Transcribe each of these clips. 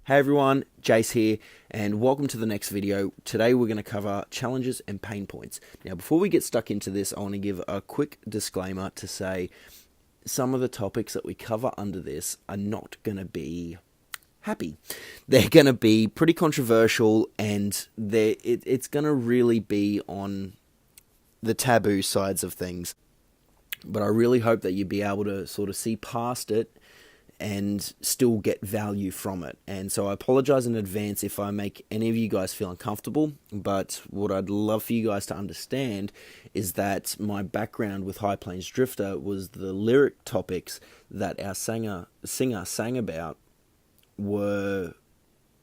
Hey everyone, Jace here, and welcome to the next video. Today we're going to cover challenges and pain points. Now before we get stuck into this, I want to give a quick disclaimer to say some of the topics that we cover under this are not going to be happy. They're going to be pretty controversial, and it's going to really be on the taboo sides of things. But I really hope that you'll be able to sort of see past it and still get value from it. And so I apologize in advance if I make any of you guys feel uncomfortable, but what I'd love for you guys to understand is that my background with High Plains Drifter was the lyric topics that our singer sang about were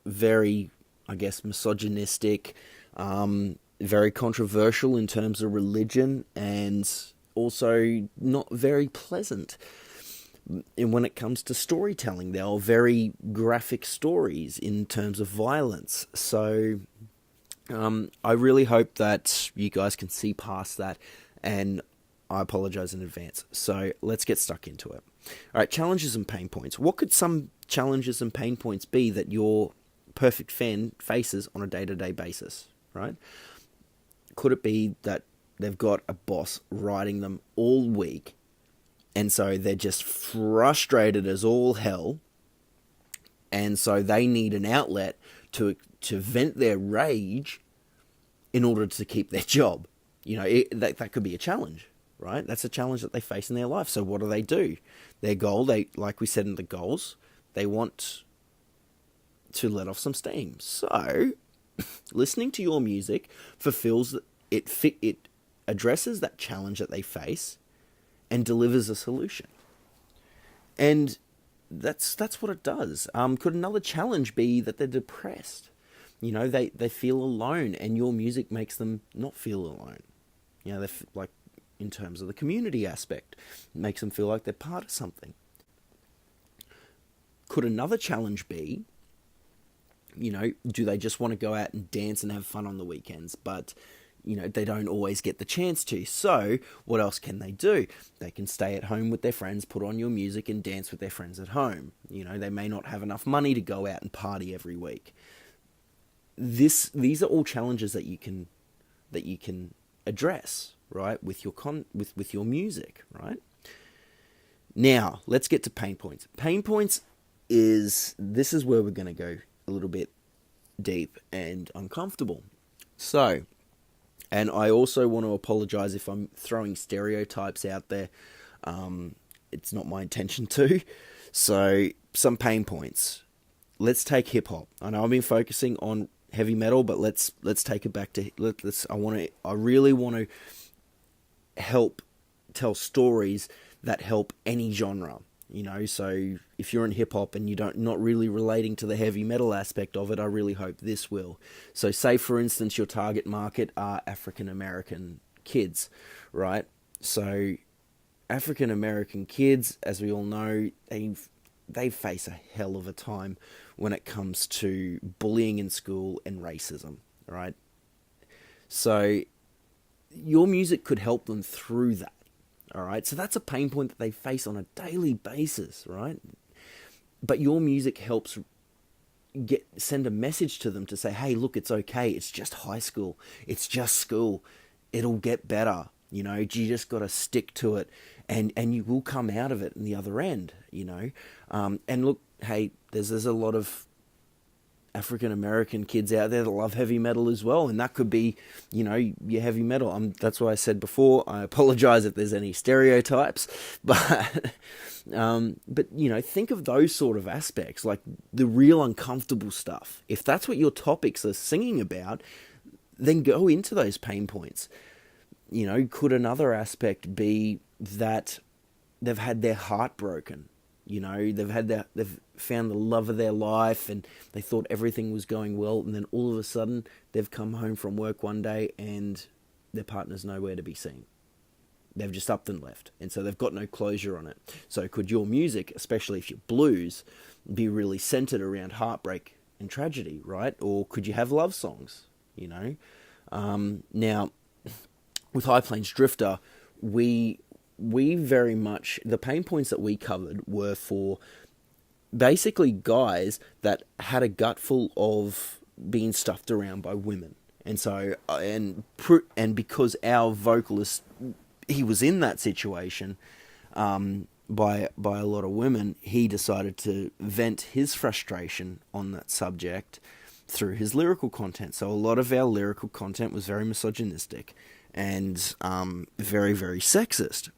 very, I guess, misogynistic, very controversial in terms of religion, and also not very pleasant. And when it comes to storytelling, they are very graphic stories in terms of violence. So I really hope that you guys can see past that, and I apologize in advance. So let's get stuck into it. All right, challenges and pain points. What could some challenges and pain points be that your perfect fan faces on a day-to-day basis, right? Could it be that they've got a boss riding them all week, and so they're just frustrated as all hell, and so they need an outlet to vent their rage in order to keep their job? You know, that could be a challenge, right? That's a challenge that they face in their life. So what do? Their goal, like we said in the goals, they want to let off some steam. So listening to your music fulfills it addresses that challenge that they face and delivers a solution. And that's what it does. Could another challenge be that they're depressed? You know, they feel alone, and your music makes them not feel alone. You know, like in terms of the community aspect, it makes them feel like they're part of something. Could another challenge be, you know, do they just want to go out and dance and have fun on the weekends, but you know, they don't always get the chance to. So what else can they do? They can stay at home with their friends, put on your music and dance with their friends at home. You know, they may not have enough money to go out and party every week. These are all challenges that you can address, right, with your music, right? Now, let's get to pain points. Pain points is where we're going to go a little bit deep and uncomfortable. So, and I also want to apologize if I'm throwing stereotypes out there. It's not my intention to. So, some pain points. Let's take hip hop. I know I've been focusing on heavy metal, but let's take it back to I really want to help tell stories that help any genre. You know, so if you're in hip-hop and you're not really relating to the heavy metal aspect of it, I really hope this will. So say, for instance, your target market are African-American kids, right? So African-American kids, as we all know, they face a hell of a time when it comes to bullying in school and racism, right? So your music could help them through that. All right, so that's a pain point that they face on a daily basis, right? But your music helps send a message to them to say, hey, look, it's okay. It's just high school. It's just school. It'll get better. You know, you just got to stick to it, and you will come out of it in the other end, you know. And look, hey, there's a lot of African-American kids out there that love heavy metal as well, and that could be, you know, your heavy metal. That's why I said before, I apologize if there's any stereotypes, but you know, think of those sort of aspects, like the real uncomfortable stuff. If that's what your topics are singing about, then go into those pain points. You know, could another aspect be that they've had their heart broken? You know, they've found the love of their life, and they thought everything was going well, and then all of a sudden they've come home from work one day and their partner's nowhere to be seen. They've just upped and left, and so they've got no closure on it. So could your music, especially if you're blues, be really centered around heartbreak and tragedy, right? Or could you have love songs, you know? Now, with High Plains Drifter, we very much, the pain points that we covered were for basically guys that had a gut full of being stuffed around by women. And so, and because our vocalist, he was in that situation, by a lot of women, he decided to vent his frustration on that subject through his lyrical content. So a lot of our lyrical content was very misogynistic and very, very sexist.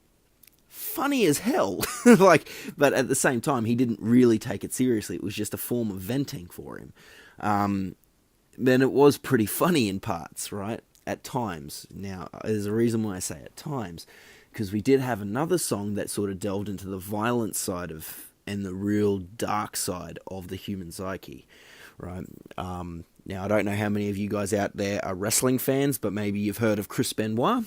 Funny as hell. Like, but at the same time, he didn't really take it seriously. It was just a form of venting for him. Then it was pretty funny in parts, right? At times. Now, there's a reason why I say at times, because we did have another song that sort of delved into the violent side of, and the real dark side of the human psyche, right? Now, I don't know how many of you guys out there are wrestling fans, but maybe you've heard of Chris Benoit.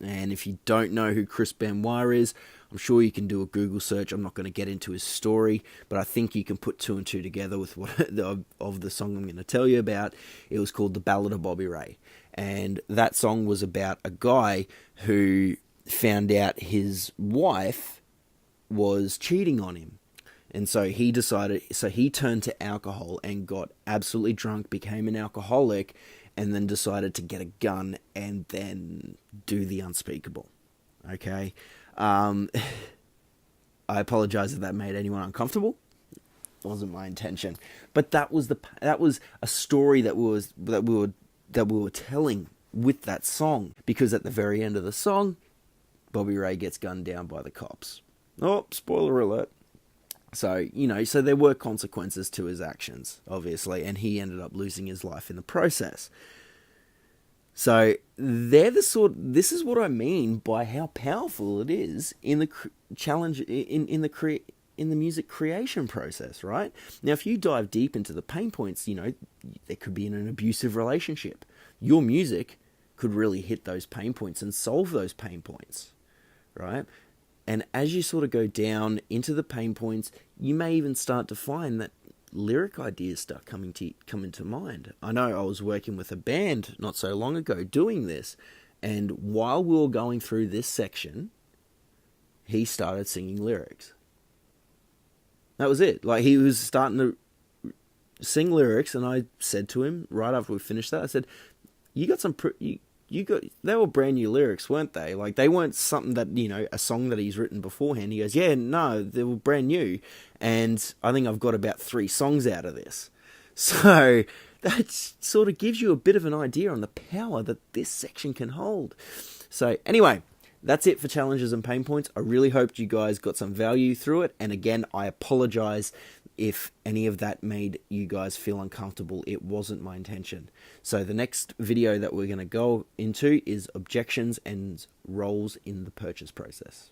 And if you don't know who Chris Benoit is, I'm sure you can do a Google search. I'm not going to get into his story, but I think you can put two and two together with what of the song I'm going to tell you about. It was called The Ballad of Bobby Ray. And that song was about a guy who found out his wife was cheating on him. And so he turned to alcohol and got absolutely drunk, became an alcoholic, and then decided to get a gun and then do the unspeakable. Okay? I apologize if that made anyone uncomfortable. It wasn't my intention. But that was a story that we were telling with that song, because at the very end of the song, Bobby Ray gets gunned down by the cops. Oh, spoiler alert. So, so there were consequences to his actions, obviously, and he ended up losing his life in the process. So this is what I mean by how powerful it is in the challenge in the music creation process, right? Now, if you dive deep into the pain points, there could be in an abusive relationship. Your music could really hit those pain points and solve those pain points, right? And as you sort of go down into the pain points, you may even start to find that lyric ideas start coming to mind. I know I was working with a band not so long ago doing this, and while we were going through this section, he started singing lyrics. That was it. Like, he was starting to sing lyrics, and I said to him right after we finished that, I said, "You got some they were brand new lyrics, weren't they? Like, they weren't something that, a song that he's written beforehand." He goes, "Yeah, no, they were brand new. And I think I've got about 3 songs out of this." So that sort of gives you a bit of an idea on the power that this section can hold. So anyway, that's it for challenges and pain points. I really hoped you guys got some value through it. And again, I apologize if any of that made you guys feel uncomfortable. It wasn't my intention. So the next video that we're going to go into is objections and roles in the purchase process.